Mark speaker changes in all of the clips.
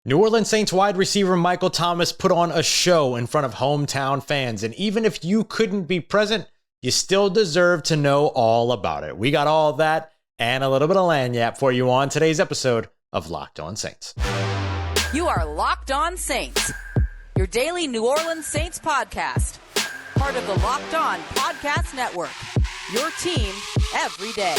Speaker 1: New Orleans Saints wide receiver Michael Thomas put on a show in front of hometown fans, and even if you couldn't be present, you still deserve to know all about it. We got all that and a little bit of lagniappe for you on today's episode of Locked On Saints.
Speaker 2: You are Locked On Saints, your daily New Orleans Saints podcast, part of the Locked On Podcast Network, your team every day.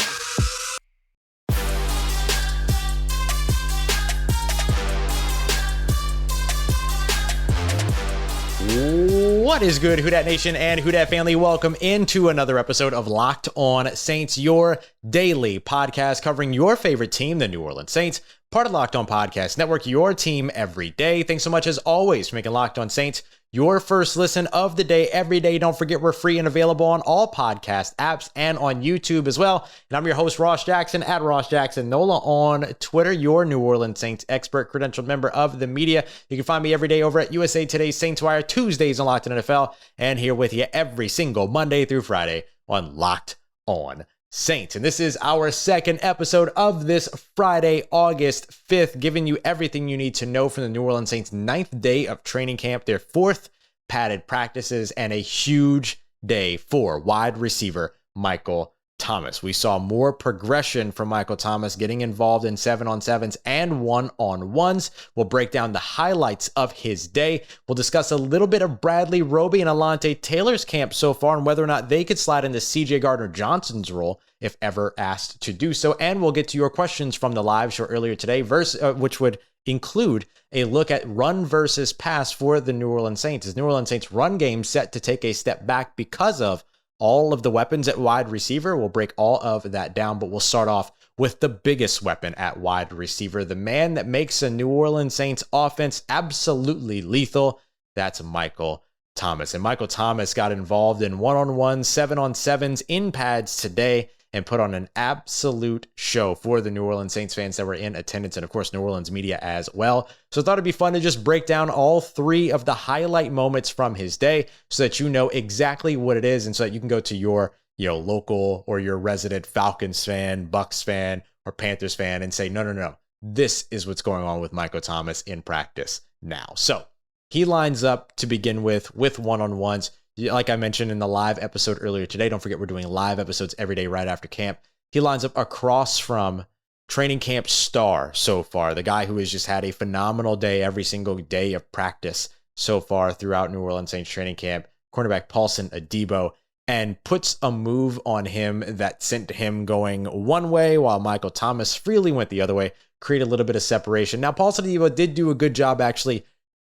Speaker 1: What is good, Who Dat Nation and Who Dat family? Welcome into another episode of Locked On Saints, your daily podcast covering your favorite team, the New Orleans Saints, part of Locked On Podcast Network, your team every day. Thanks so much, as always, for making Locked On Saints your first listen of the day every day. Don't forget, we're free and available on all podcast apps and on YouTube as well. And I'm your host, Ross Jackson, at Ross Jackson Nola on Twitter, your New Orleans Saints expert, credentialed member of the media. You can find me every day over at USA Today's Saints Wire, Tuesdays on Locked On NFL, and here with you every single Monday through Friday on Locked On Saints. And this is our second episode of this Friday, August 5th, giving you everything you need to know from the New Orleans Saints' 9th day of training camp, their 4th padded practices, and a huge day for wide receiver Michael Thomas. We saw more progression from Michael Thomas getting involved in 7-on-7s and 1-on-1s. We'll break down the highlights of his day. We'll discuss a little bit of Bradley Roby and Alontae Taylor's camp so far and whether or not they could slide into CJ Gardner-Johnson's role if ever asked to do so. And we'll get to your questions from the live show earlier today, which would include a look at run versus pass for the New Orleans Saints. As New Orleans Saints run game set to take a step back because of all of the weapons at wide receiver. We'll break all of that down, but we'll start off with the biggest weapon at wide receiver, the man that makes a New Orleans Saints offense absolutely lethal. That's Michael Thomas. And Michael Thomas got involved in 1-on-1, 7-on-7s in pads today and put on an absolute show for the New Orleans Saints fans that were in attendance, and of course, New Orleans media as well. So I thought it'd be fun to just break down all three of the highlight moments from his day so that you know exactly what it is, and so that you can go to your local or your resident Falcons fan, Bucks fan, or Panthers fan and say, no, this is what's going on with Michael Thomas in practice now. So he lines up to begin with 1-on-1s. Like I mentioned in the live episode earlier today, don't forget we're doing live episodes every day right after camp. He lines up across from training camp star so far, the guy who has just had a phenomenal day every single day of practice so far throughout New Orleans Saints training camp, cornerback Paulson Adebo, and puts a move on him that sent him going one way while Michael Thomas freely went the other way, create a little bit of separation. Now, Paulson Adebo did do a good job actually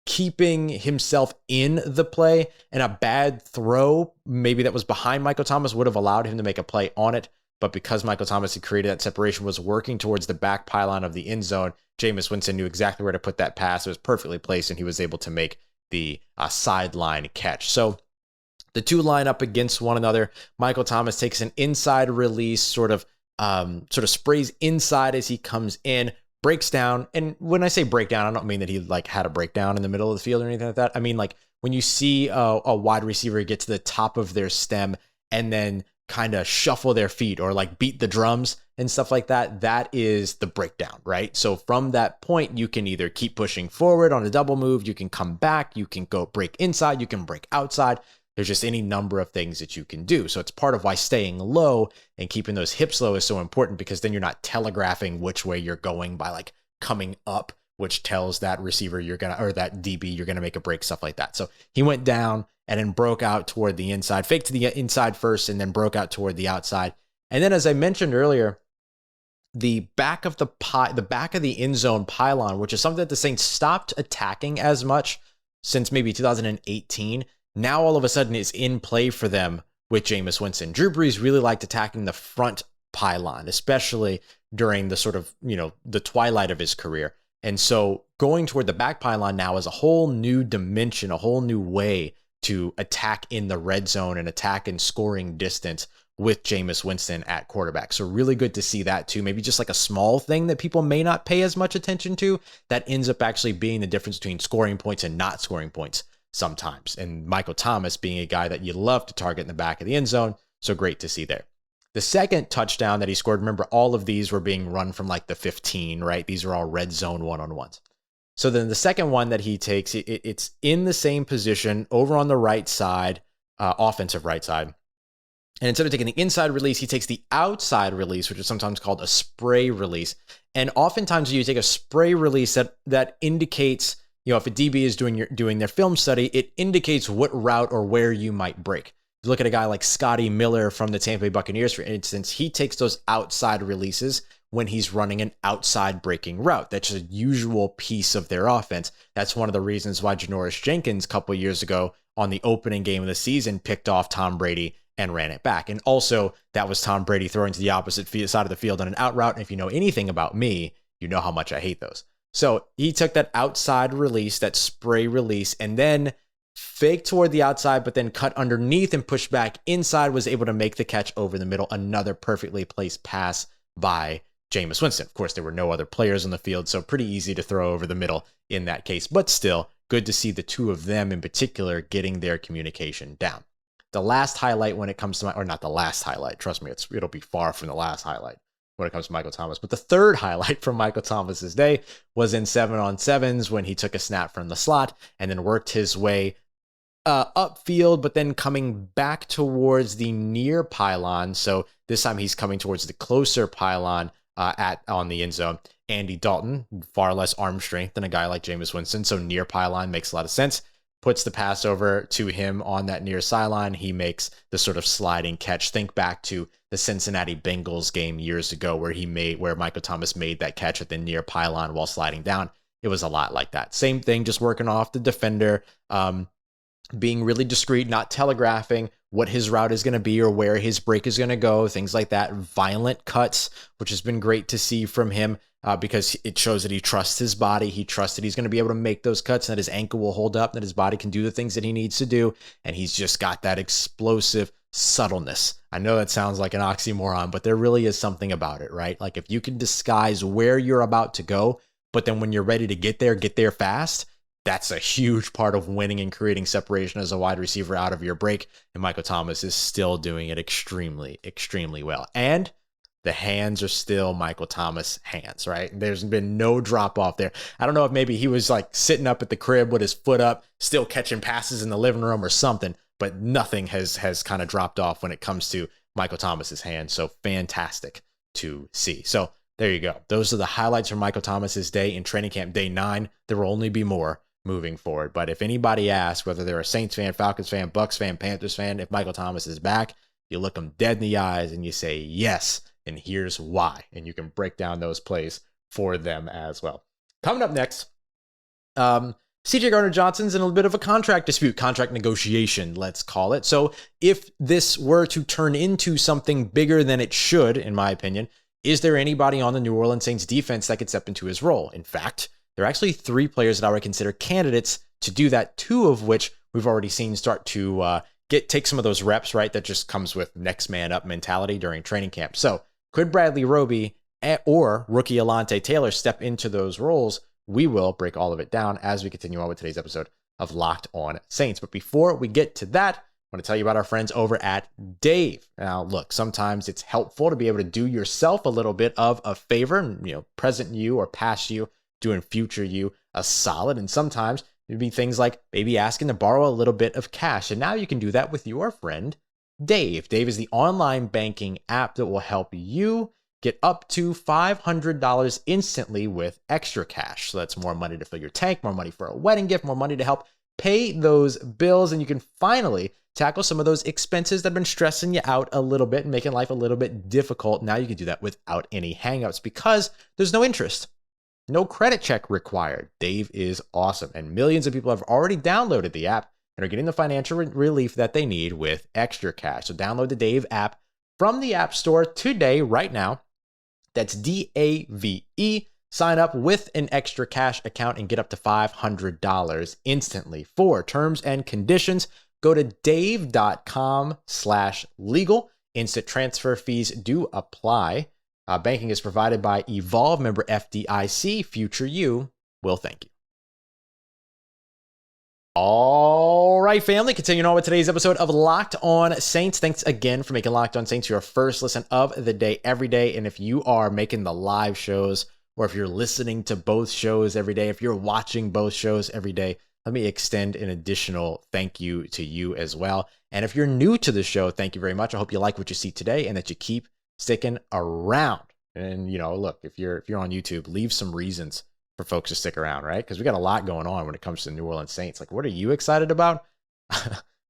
Speaker 1: keeping himself in the play, and a bad throw maybe that was behind Michael Thomas would have allowed him to make a play on it. But because Michael Thomas had created that separation, was working towards the back pylon of the end zone, Jameis Winston knew exactly where to put that pass. It was perfectly placed, and he was able to make the sideline catch. So the two line up against one another. Michael Thomas takes an inside release, sort of sprays inside as he comes in, breaks down. And when I say breakdown, I don't mean that he had a breakdown in the middle of the field or anything like that. I mean, when you see a wide receiver get to the top of their stem and then kind of shuffle their feet or beat the drums and stuff like that, that is the breakdown, right? So from that point, you can either keep pushing forward on a double move, you can come back, you can go break inside, you can break outside. There's just any number of things that you can do. So it's part of why staying low and keeping those hips low is so important, because then you're not telegraphing which way you're going by coming up, which tells that receiver or that DB you're gonna make a break, stuff like that. So he went down and then broke out toward the inside, faked to the inside first, and then broke out toward the outside. And then, as I mentioned earlier, the back of the end zone pylon, which is something that the Saints stopped attacking as much since maybe 2018. Now all of a sudden is in play for them with Jameis Winston. Drew Brees really liked attacking the front pylon, especially during the sort of, the twilight of his career. And so going toward the back pylon now is a whole new dimension, a whole new way to attack in the red zone and attack in scoring distance with Jameis Winston at quarterback. So really good to see that too. Maybe just a small thing that people may not pay as much attention to that ends up actually being the difference between scoring points and not scoring points sometimes. And Michael Thomas being a guy that you love to target in the back of the end zone. So great to see there. The second touchdown that he scored, remember all of these were being run from the 15, right? These are all red zone one-on-ones. So then the second one that he takes, it's in the same position over on the right side, offensive right side. And instead of taking the inside release, he takes the outside release, which is sometimes called a spray release. And oftentimes when you take a spray release, that indicates, if a DB is doing their film study, it indicates what route or where you might break. If you look at a guy like Scotty Miller from the Tampa Bay Buccaneers, for instance, he takes those outside releases when he's running an outside breaking route. That's a usual piece of their offense. That's one of the reasons why Janoris Jenkins a couple of years ago on the opening game of the season picked off Tom Brady and ran it back. And also, that was Tom Brady throwing to the opposite side of the field on an out route. And if you know anything about me, you know how much I hate those. So he took that outside release, that spray release, and then faked toward the outside, but then cut underneath and pushed back inside, was able to make the catch over the middle. Another perfectly placed pass by Jameis Winston. Of course, there were no other players on the field, so pretty easy to throw over the middle in that case. But still, good to see the two of them in particular getting their communication down. The last highlight when it comes to or not the last highlight, trust me, it'll be far from the last highlight when it comes to Michael Thomas. But the third highlight from Michael Thomas's day was in 7-on-7s when he took a snap from the slot and then worked his way upfield, but then coming back towards the near pylon. So this time he's coming towards the closer pylon on the end zone. Andy Dalton, far less arm strength than a guy like Jameis Winston, so near pylon makes a lot of sense. Puts the pass over to him on that near sideline. He makes the sort of sliding catch. Think back to the Cincinnati Bengals game years ago where Michael Thomas made that catch at the near pylon while sliding down. It was a lot like that. Same thing, just working off the defender, being really discreet, not telegraphing what his route is going to be or where his break is going to go, things like that. Violent cuts, which has been great to see from him. Because it shows that he trusts his body. He trusts that he's going to be able to make those cuts and that his ankle will hold up, that his body can do the things that he needs to do. And he's just got that explosive subtleness. I know that sounds like an oxymoron, but there really is something about it, right? Like if you can disguise where you're about to go, but then when you're ready to get there fast, that's a huge part of winning and creating separation as a wide receiver out of your break. And Michael Thomas is still doing it extremely, extremely well. And the hands are still Michael Thomas hands, right? There's been no drop off there. I don't know if maybe he was like sitting up at the crib with his foot up, still catching passes in the living room or something, but nothing has kind of dropped off when it comes to Michael Thomas's hands. So fantastic to see. So there you go. Those are the highlights from Michael Thomas's day in training camp day 9. There will only be more moving forward. But if anybody asks whether they're a Saints fan, Falcons fan, Bucks fan, Panthers fan, if Michael Thomas is back, you look them dead in the eyes and you say, yes, and here's why. And you can break down those plays for them as well. Coming up next, CJ Gardner-Johnson's in a bit of a contract dispute, contract negotiation, let's call it. So if this were to turn into something bigger than it should, in my opinion, is there anybody on the New Orleans Saints defense that could step into his role? In fact, there are actually 3 players that I would consider candidates to do that, 2 of which we've already seen start to take some of those reps, right? That just comes with next man up mentality during training camp. So could Bradley Roby or rookie Alontae Taylor step into those roles? We will break all of it down as we continue on with today's episode of Locked On Saints. But before we get to that, I want to tell you about our friends over at Dave. Now, look, sometimes it's helpful to be able to do yourself a little bit of a favor, present you or past you, doing future you a solid. And sometimes it'd be things like maybe asking to borrow a little bit of cash. And now you can do that with your friend, Dave. Dave is the online banking app that will help you get up to $500 instantly with extra cash. So that's more money to fill your tank, more money for a wedding gift, more money to help pay those bills. And you can finally tackle some of those expenses that have been stressing you out a little bit and making life a little bit difficult. Now you can do that without any hangups because there's no interest. No credit check required. Dave is awesome. And millions of people have already downloaded the app and are getting the financial relief that they need with extra cash. So download the Dave app from the App Store today, right now. That's DAVE. Sign up with an extra cash account and get up to $500 instantly. For terms and conditions, go to dave.com/legal. Instant transfer fees do apply. Banking is provided by Evolve, member FDIC. Future you will thank you. All right, family, continuing on with today's episode of Locked On Saints. Thanks again for making Locked On Saints your first listen of the day every day. And if you are making the live shows or if you're listening to both shows every day, if you're watching both shows every day, let me extend an additional thank you to you as well. And if you're new to the show, thank you very much. I hope you like what you see today and that you keep sticking around. And, look, if you're on YouTube, leave some reasons for folks to stick around, right? Because we got a lot going on when it comes to the New Orleans Saints. Like, what are you excited about?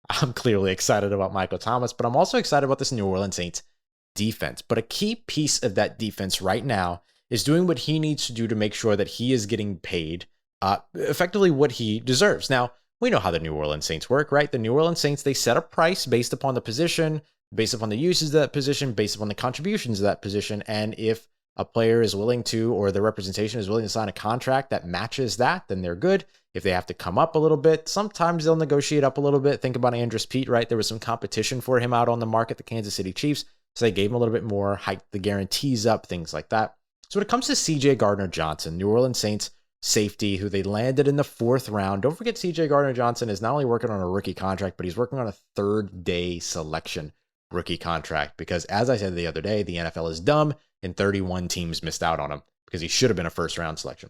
Speaker 1: I'm clearly excited about Michael Thomas, but I'm also excited about this New Orleans Saints defense. But a key piece of that defense right now is doing what he needs to do to make sure that he is getting paid effectively what he deserves. Now, we know how the New Orleans Saints work, right? The New Orleans Saints, they set a price based upon the position, based upon the uses of that position, based upon the contributions of that position. And if a player is willing to, or the representation is willing to sign a contract that matches that, then they're good. If they have to come up a little bit, sometimes they'll negotiate up a little bit. Think about Andrus Peat, right? There was some competition for him out on the market, the Kansas City Chiefs. So they gave him a little bit more, hiked the guarantees up, things like that. So when it comes to CJ Gardner-Johnson, New Orleans Saints safety, who they landed in the 4th round. Don't forget CJ Gardner-Johnson is not only working on a rookie contract, but he's working on a 3rd-day selection rookie contract because, as I said the other day, the NFL is dumb and 31 teams missed out on him because he should have been a 1st-round selection.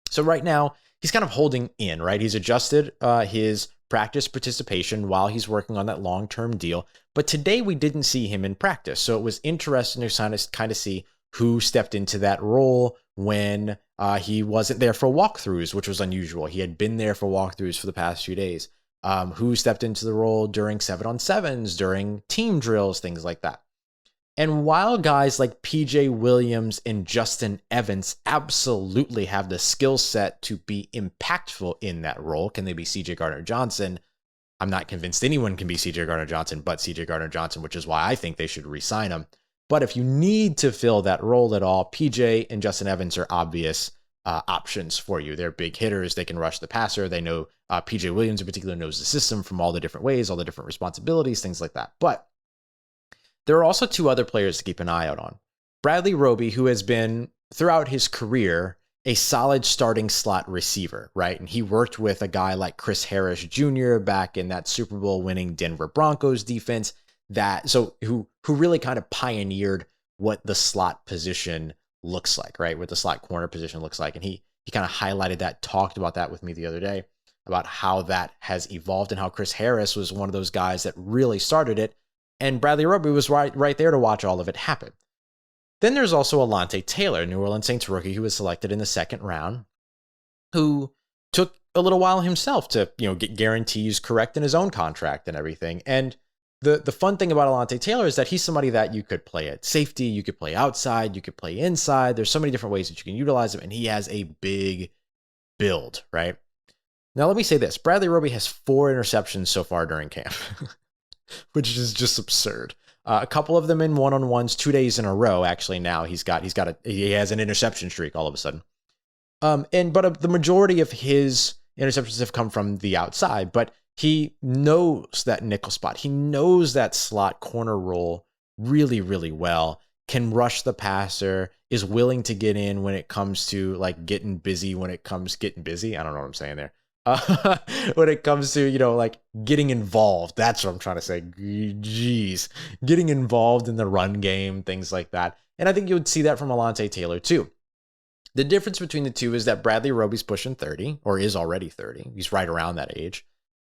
Speaker 1: So right now, he's kind of holding in, right? He's adjusted his practice participation while he's working on that long-term deal. But today we didn't see him in practice. So it was interesting to kind of see who stepped into that role when he wasn't there for walkthroughs, which was unusual. He had been there for walkthroughs for the past few days. Who stepped into the role during 7-on-7s, during team drills, things like that. And while guys like PJ Williams and Justin Evans absolutely have the skill set to be impactful in that role, can they be CJ Gardner-Johnson? I'm not convinced anyone can be CJ Gardner-Johnson but CJ Gardner-Johnson, which is why I think they should re-sign him. But if you need to fill that role at all, PJ and Justin Evans are obvious options for you. They're big hitters. They can rush the passer. They know PJ Williams in particular knows the system from all the different ways, all the different responsibilities, things like that. But there are also 2 other players to keep an eye out on. Bradley Roby, who has been throughout his career a solid starting slot receiver, right? And he worked with a guy like Chris Harris Jr. back in that Super Bowl winning Denver Broncos defense who really kind of pioneered what the slot position looks like, right? What the slot corner position looks like. And he kind of highlighted that, talked about that with me the other day, about how that has evolved and how Chris Harris was one of those guys that really started it. And Bradley Roby was right there to watch all of it happen. Then there's also Alontae Taylor, New Orleans Saints rookie, who was selected in the 2nd round, who took a little while himself to, get guarantees correct in his own contract and everything. And the fun thing about Alontae Taylor is that he's somebody that you could play at safety, you could play outside, you could play inside. There's so many different ways that you can utilize him, and he has a big build, right? Now, let me say this. Bradley Roby has 4 interceptions so far during camp, which is just absurd. A couple of them in one-on-ones 2 days in a row. Actually, now he has an interception streak all of a sudden. But the majority of his interceptions have come from the outside, but he knows that nickel spot. He knows that slot corner role really, really well, can rush the passer, is willing to get in when it comes to getting busy. I don't know what I'm saying there. When it comes to, getting involved, that's what I'm trying to say. Jeez, getting involved in the run game, things like that. And I think you would see that from Alontae Taylor too. The difference between the two is that Bradley Roby's pushing 30 or is already 30. He's right around that age.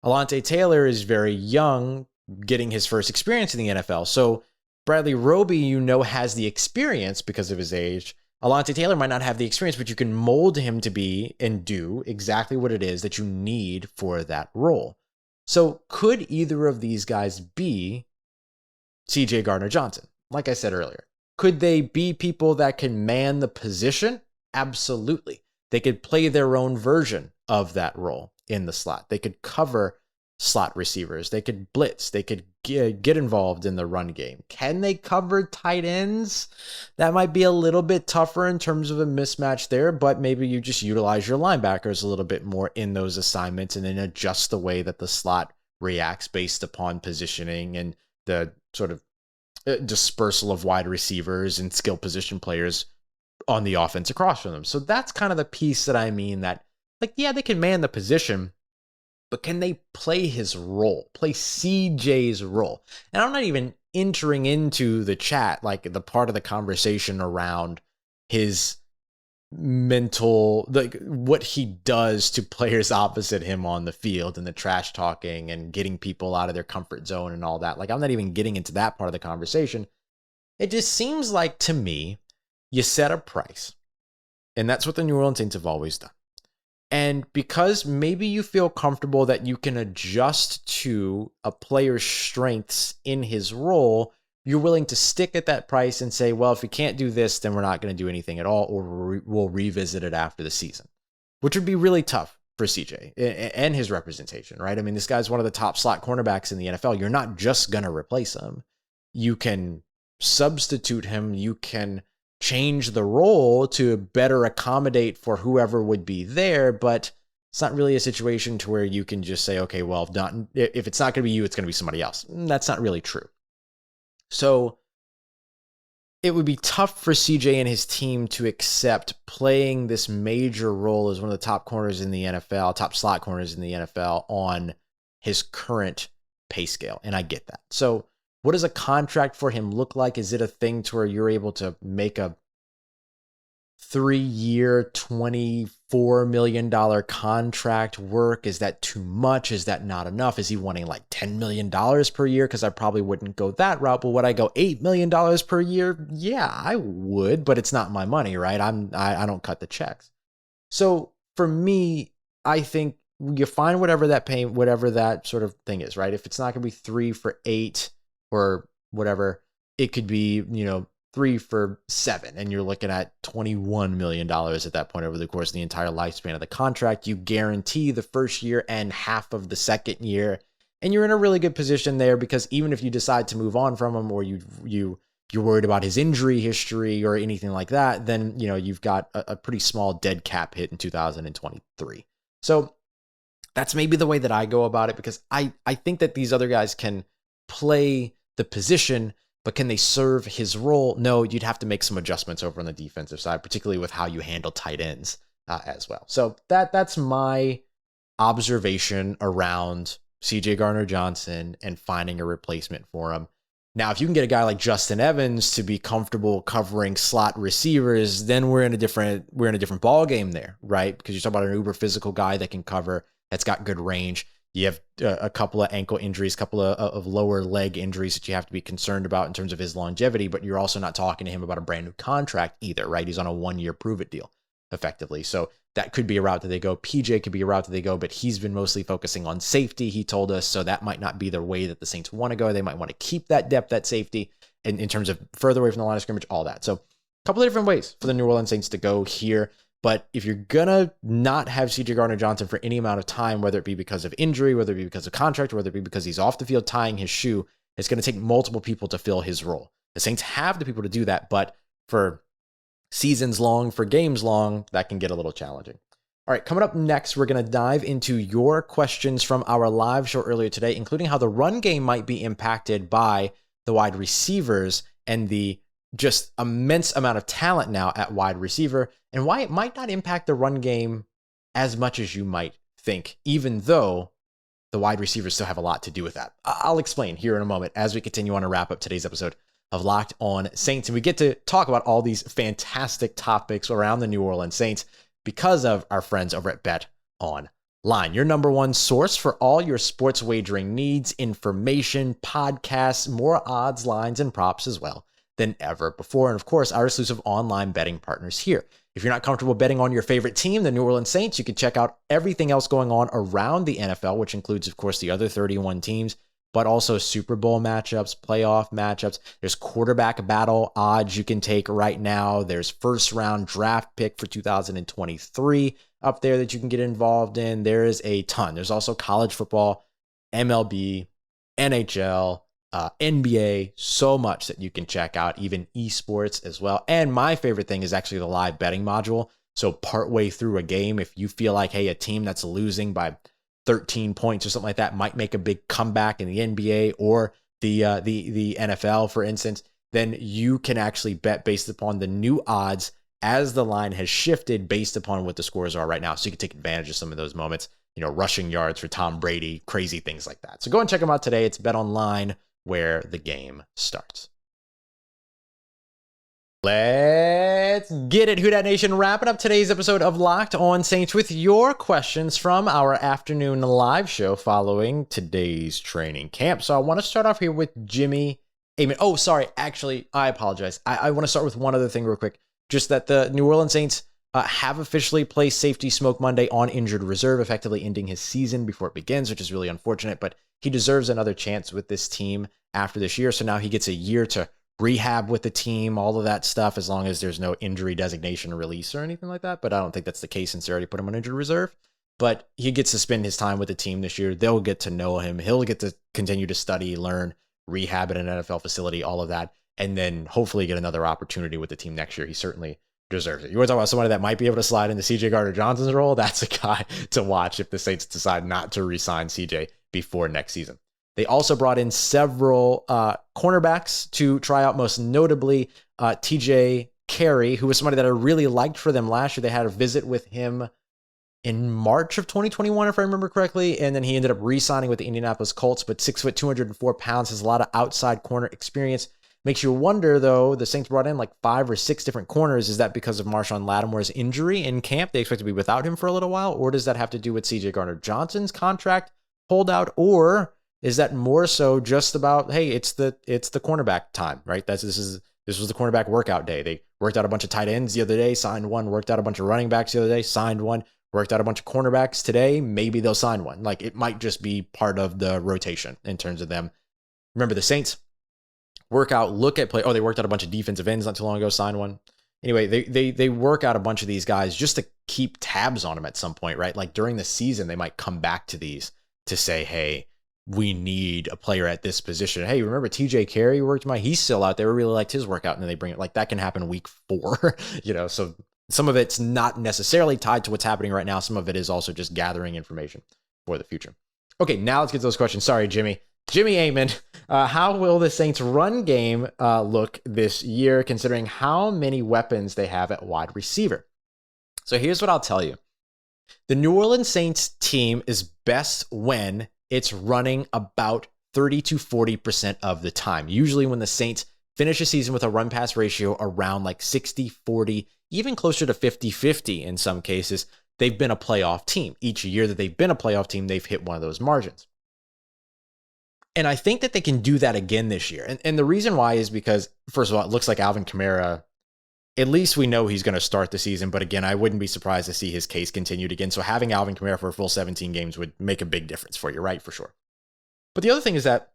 Speaker 1: Alontae Taylor is very young, getting his first experience in the NFL. So Bradley Roby, has the experience because of his age. Alontae Taylor might not have the experience, but you can mold him to be and do exactly what it is that you need for that role. So could either of these guys be CJ Gardner-Johnson? Like I said earlier, could they be people that can man the position? Absolutely. They could play their own version of that role in the slot. They could cover slot receivers. They could blitz. They could get involved in the run game. Can they cover tight ends? That might be a little bit tougher in terms of a mismatch there, but maybe you just utilize your linebackers a little bit more in those assignments and then adjust the way that the slot reacts based upon positioning and the sort of dispersal of wide receivers and skill position players on the offense across from them. So that's kind of the piece that I mean that, they can man the position, but can they play his role, play CJ's role? And I'm not even entering into the chat, the part of the conversation around his mental, like what he does to players opposite him on the field and the trash talking and getting people out of their comfort zone and all that. Like, I'm not even getting into that part of the conversation. It just seems like, to me, you set a price, and that's what the New Orleans Saints have always done. And because maybe you feel comfortable that you can adjust to a player's strengths in his role, you're willing to stick at that price and say, well, if we can't do this, then we're not going to do anything at all, or we'll revisit it after the season, which would be really tough for CJ and his representation, right? I mean, this guy's one of the top slot cornerbacks in the NFL. You're not just going to replace him. You can substitute him. You can change the role to better accommodate for whoever would be there, but it's not really a situation to where you can just say, okay, well, if it's not going to be you, it's going to be somebody else. That's not really true. So it would be tough for CJ and his team to accept playing this major role as one of the top corners in the NFL, top slot corners in the NFL on his current pay scale. And I get that. So what does a contract for him look like? Is it a thing to where you're able to make a 3-year, $24 million contract work? Is that too much? Is that not enough? Is he wanting like $10 million per year? Because I probably wouldn't go that route. But would I go $8 million per year? Yeah, I would, but it's not my money, right? I don't cut the checks. So for me, I think you find whatever that sort of thing is, right? If it's not going to be 3 for $8 or whatever, it could be, 3 for $7, and you're looking at $21 million at that point over the course of the entire lifespan of the contract. You guarantee the first year and half of the second year, and you're in a really good position there, because even if you decide to move on from him, or you're worried about his injury history or anything like that, then you've got a pretty small dead cap hit in 2023. So that's maybe the way that I go about it, because I think that these other guys can play the position, but can they serve his role? No, you'd have to make some adjustments over on the defensive side, particularly with how you handle tight ends as well. So that's my observation around CJ Gardner-Johnson and finding a replacement for him. Now, if you can get a guy like Justin Evans to be comfortable covering slot receivers, then we're in a different ball game there, right? Because you're talking about an uber physical guy that can cover, that's got good range. You have a couple of ankle injuries, a couple of lower leg injuries that you have to be concerned about in terms of his longevity, but you're also not talking to him about a brand new contract either, right? He's on a 1-year prove-it deal, effectively. So that could be a route that they go. PJ could be a route that they go, but he's been mostly focusing on safety, he told us, so that might not be the way that the Saints want to go. They might want to keep that depth, that safety, in terms of further away from the line of scrimmage, all that. So a couple of different ways for the New Orleans Saints to go here. But if you're going to not have CJ Gardner-Johnson for any amount of time, whether it be because of injury, whether it be because of contract, or whether it be because he's off the field tying his shoe, it's going to take multiple people to fill his role. The Saints have the people to do that, but for seasons long, for games long, that can get a little challenging. All right, coming up next, we're going to dive into your questions from our live show earlier today, including how the run game might be impacted by the wide receivers and the just immense amount of talent now at wide receiver, and why it might not impact the run game as much as you might think, even though the wide receivers still have a lot to do with that. I'll explain here in a moment as we continue on to wrap up today's episode of Locked On Saints, and we get to talk about all these fantastic topics around the New Orleans Saints because of our friends over at BetOnline, your number one source for all your sports wagering needs, information, podcasts, more odds, lines, and props as well than ever before. And of course, our exclusive online betting partners here. If you're not comfortable betting on your favorite team, the New Orleans Saints, you can check out everything else going on around the NFL, which includes, of course, the other 31 teams, but also Super Bowl matchups, playoff matchups. There's quarterback battle odds you can take right now. There's first round draft pick for 2023 up there that you can get involved in. There is a ton. There's also college football, MLB, NHL, NBA, so much that you can check out, even esports as well. And my favorite thing is actually the live betting module. So partway through a game, if you feel like, hey, a team that's losing by 13 points or something like that might make a big comeback in the NBA or the NFL, for instance, then you can actually bet based upon the new odds as the line has shifted based upon what the scores are right now. So you can take advantage of some of those moments, rushing yards for Tom Brady, crazy things like that. So go and check them out today. It's BetOnline, where the game starts. Let's get it, Who Dat Nation. Wrapping up today's episode of Locked On Saints with your questions from our afternoon live show following today's training camp. So I want to start off here with Jimmy Amen. Oh, sorry. Actually, I apologize. I want to start with one other thing real quick. Just that the New Orleans Saints have officially placed safety Smoke Monday on injured reserve, effectively ending his season before it begins, which is really unfortunate. But he deserves another chance with this team after this year. So now he gets a year to rehab with the team, all of that stuff, as long as there's no injury designation release or anything like that. But I don't think that's the case since they already put him on injured reserve. But he gets to spend his time with the team this year. They'll get to know him. He'll get to continue to study, learn, rehab at an NFL facility, all of that, and then hopefully get another opportunity with the team next year. He certainly deserves it. You want to talk about somebody that might be able to slide into CJ Gardner-Johnson's role? That's a guy to watch if the Saints decide not to re-sign CJ before next season. They also brought in several cornerbacks to try out, most notably TJ Carey, who was somebody that I really liked for them last year. They had a visit with him in March of 2021, if I remember correctly, and then he ended up re-signing with the Indianapolis Colts, but 6 foot, 204 pounds, has a lot of outside corner experience. Makes you wonder, though, the Saints brought in like 5 or 6 different corners. Is that because of Marshawn Lattimore's injury in camp? They expect to be without him for a little while, or does that have to do with CJ Gardner-Johnson's contract holdout, or is that more so just about, hey, it's the cornerback time, right? This was the cornerback workout day. They worked out a bunch of tight ends the other day, signed one, worked out a bunch of running backs the other day, signed one, worked out a bunch of cornerbacks today. Maybe they'll sign one. Like, it might just be part of the rotation in terms of them. Remember, the Saints work out, look at play. Oh, they worked out a bunch of defensive ends not too long ago, signed one. Anyway, they work out a bunch of these guys just to keep tabs on them at some point, right? Like during the season, they might come back to these to say, hey, we need a player at this position. Hey, remember TJ Carey worked he's still out there. We really liked his workout. And then they bring it, like, that can happen week 4, so some of it's not necessarily tied to what's happening right now. Some of it is also just gathering information for the future. Okay, now let's get to those questions. Sorry, Jimmy Amen. How will the Saints run game look this year, considering how many weapons they have at wide receiver? So here's what I'll tell you. The New Orleans Saints team is best when it's running about 30 to 40% of the time. Usually when the Saints finish a season with a run-pass ratio around like 60-40, even closer to 50-50 in some cases, they've been a playoff team. Each year that they've been a playoff team, they've hit one of those margins. And I think that they can do that again this year. And the reason why is because, first of all, it looks like Alvin Kamara, at least we know he's going to start the season. But again, I wouldn't be surprised to see his case continued again. So having Alvin Kamara for a full 17 games would make a big difference for you, right? For sure. But the other thing is that,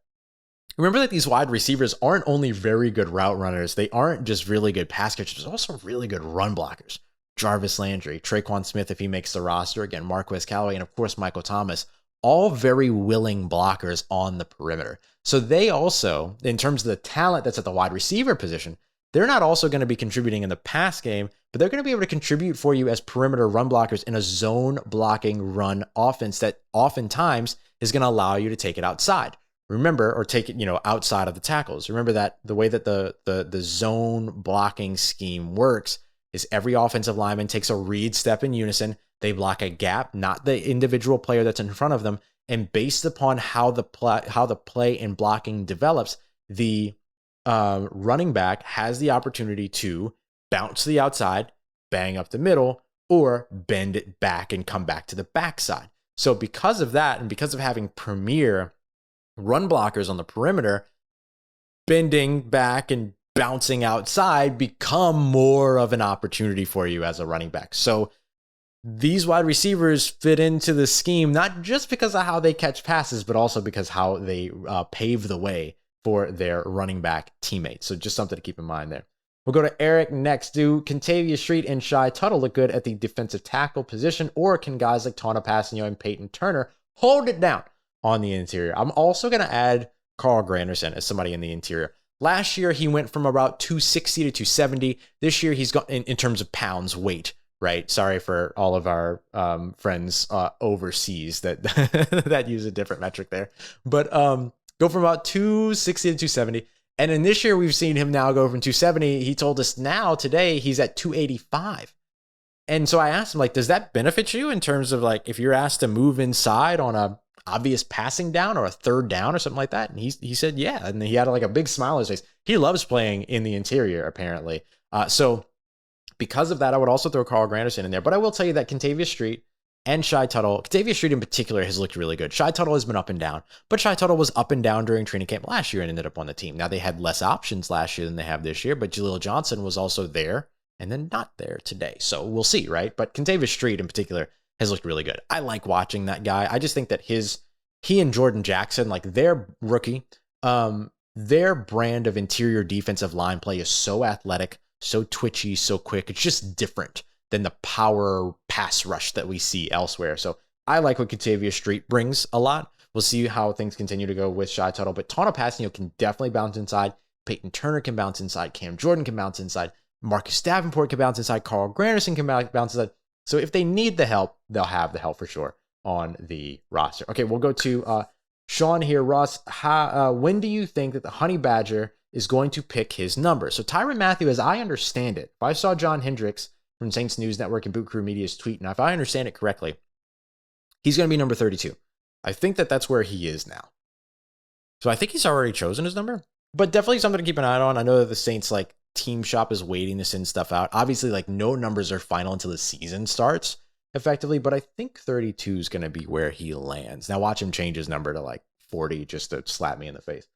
Speaker 1: remember that these wide receivers aren't only very good route runners. They aren't just really good pass catchers. They're also really good run blockers. Jarvis Landry, Traquan Smith, if he makes the roster, again, Marquez Callaway, and of course, Michael Thomas, all very willing blockers on the perimeter. So they also, in terms of the talent that's at the wide receiver position, they're not also going to be contributing in the pass game, but they're going to be able to contribute for you as perimeter run blockers in a zone blocking run offense that oftentimes is going to allow you to take it outside. Remember, or take it, outside of the tackles. Remember that the way that the zone blocking scheme works is every offensive lineman takes a read step in unison. They block a gap, not the individual player that's in front of them. And based upon how the play and blocking develops, the running back has the opportunity to bounce to the outside, bang up the middle, or bend it back and come back to the backside. So because of that, and because of having premier run blockers on the perimeter, bending back and bouncing outside become more of an opportunity for you as a running back. So these wide receivers fit into the scheme, not just because of how they catch passes, but also because how they pave the way for their running back teammates. So just something to keep in mind there. We'll go to Eric next. Do Kentavius Street and Shai Tuttle look good at the defensive tackle position, or can guys like Tana Passanio and Peyton Turner hold it down on the interior? I'm also going to add Carl Granderson as somebody in the interior. Last year, he went from about 260 to 270. This year, he's got, in terms of pounds, weight, right? Sorry for all of our friends overseas that that use a different metric there. But go from about 260 to 270. And in this year, we've seen him now go from 270. He told us now today he's at 285. And so I asked him, like, does that benefit you in terms of, like, if you're asked to move inside on a obvious passing down or a third down or something like that? And he said, yeah. And he had like a big smile on his face. He loves playing in the interior, apparently. So because of that, I would also throw Carl Granderson in there. But I will tell you that Kentavious Street and Shy Tuttle, Kentavious Street in particular, has looked really good. Shy Tuttle has been up and down, but Shy Tuttle was up and down during training camp last year and ended up on the team. Now, they had less options last year than they have this year, but Jaleel Johnson was also there and then not there today. So we'll see, right? But Kentavious Street in particular has looked really good. I like watching that guy. I just think that he and Jordan Jackson, like their rookie, their brand of interior defensive line play is so athletic, so twitchy, so quick. It's just different than the power pass rush that we see elsewhere. So I like what Kentavious Street brings a lot. We'll see how things continue to go with Shy Tuttle, but Tano Passanio can definitely bounce inside. Peyton Turner can bounce inside. Cam Jordan can bounce inside. Marcus Davenport can bounce inside. Carl Granderson can bounce inside. So if they need the help, they'll have the help for sure on the roster. Okay, we'll go to Sean here. Ross, when do you think that the Honey Badger is going to pick his number? So Tyrann Mathieu, as I understand it, if I saw John Hendricks from Saints News Network and Boot Crew Media's tweet, now if I understand it correctly, he's going to be number 32. I think that that's where he is now. So I think he's already chosen his number, but definitely something to keep an eye on. I know that the Saints team shop is waiting to send stuff out. Obviously, no numbers are final until the season starts effectively, but I think 32 is going to be where he lands. Now watch him change his number to 40 just to slap me in the face.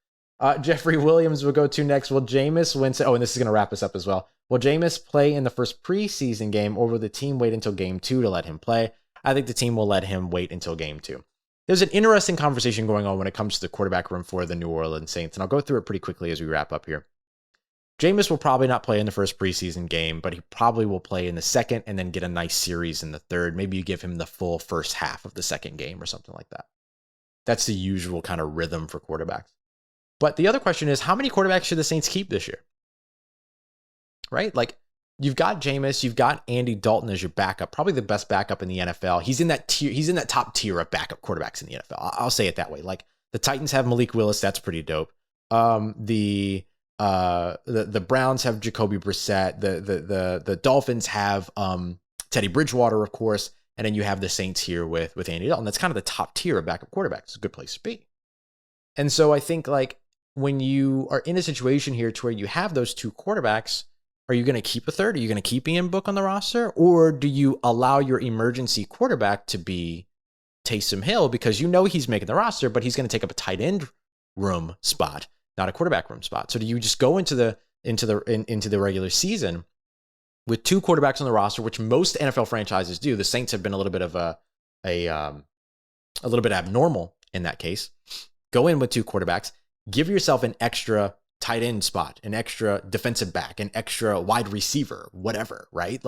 Speaker 1: Jeffrey Williams will go to next. Will Jameis Winston? Oh, and this is going to wrap us up as well. Will Jameis play in the first preseason game, or will the team wait until game 2 to let him play? I think the team will let him wait until game 2. There's an interesting conversation going on when it comes to the quarterback room for the New Orleans Saints, and I'll go through it pretty quickly as we wrap up here. Jameis will probably not play in the first preseason game, but he probably will play in the second and then get a nice series in the third. Maybe you give him the full first half of the second game or something like that. That's the usual kind of rhythm for quarterbacks. But the other question is, how many quarterbacks should the Saints keep this year? Right? You've got Jameis, you've got Andy Dalton as your backup, probably the best backup in the NFL. He's in that tier. He's in that top tier of backup quarterbacks in the NFL. I'll say it that way. The Titans have Malik Willis, that's pretty dope. The Browns have Jacoby Brissett. The Dolphins have Teddy Bridgewater, of course, and then you have the Saints here with Andy Dalton. That's kind of the top tier of backup quarterbacks. It's a good place to be. And so I think when you are in a situation here to where you have those two quarterbacks, are you going to keep a third? Are you going to keep Ian Book on the roster? Or do you allow your emergency quarterback to be Taysom Hill, because he's making the roster, but he's going to take up a tight end room spot, not a quarterback room spot? So do you just go into the regular season with two quarterbacks on the roster, which most NFL franchises do? The Saints have been a little bit of a little bit abnormal in that case. Go in with two quarterbacks, give yourself an extra tight end spot, an extra defensive back, an extra wide receiver, whatever, right?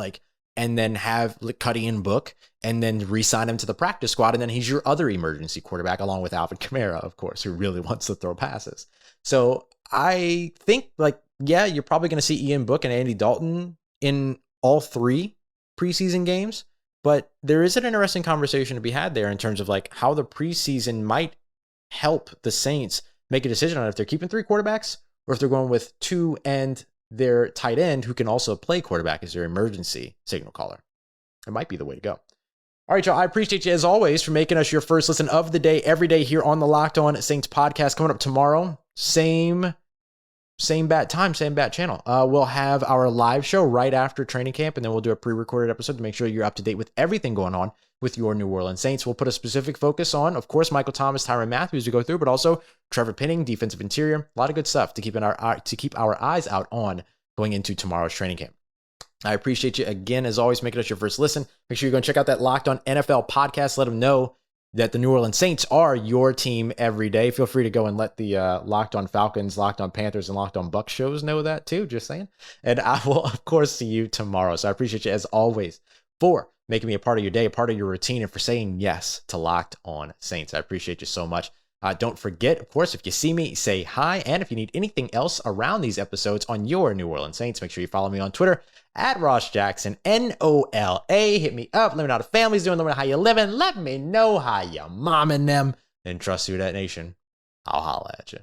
Speaker 1: And then have Cuddy and Book, and then re-sign him to the practice squad, and then he's your other emergency quarterback, along with Alvin Kamara, of course, who really wants to throw passes. So I think, you're probably going to see Ian Book and Andy Dalton in all three preseason games, but there is an interesting conversation to be had there in terms of how the preseason might help the Saints make a decision on if they're keeping three quarterbacks or if they're going with two and their tight end who can also play quarterback as their emergency signal caller. It might be the way to go. All right, y'all. I appreciate you as always for making us your first listen of the day every day here on the Locked On Saints podcast. Coming up tomorrow, same bat time, same bat channel. We'll have our live show right after training camp, and then we'll do a pre-recorded episode to make sure you're up to date with everything going on with your New Orleans Saints. We'll put a specific focus on, of course, Michael Thomas, Tyrann Mathieu as we go through, but also Trevor Penning, defensive interior. A lot of good stuff to keep our eyes out on going into tomorrow's training camp. I appreciate you again, as always, making us your first listen. Make sure you go and check out that Locked On NFL podcast. Let them know that the New Orleans Saints are your team every day. Feel free to go and let the Locked On Falcons, Locked On Panthers, and Locked On Bucs shows know that too, just saying. And I will, of course, see you tomorrow. So I appreciate you, as always, for making me a part of your day, a part of your routine, and for saying yes to Locked On Saints. I appreciate you so much. Don't forget, of course, if you see me, say hi. And if you need anything else around these episodes on your New Orleans Saints, make sure you follow me on Twitter at Ross Jackson, NOLA. Hit me up. Let me know how the family's doing. Let me know how you living. Let me know how your mom and them. And trust Who Dat Nation. I'll holla at you.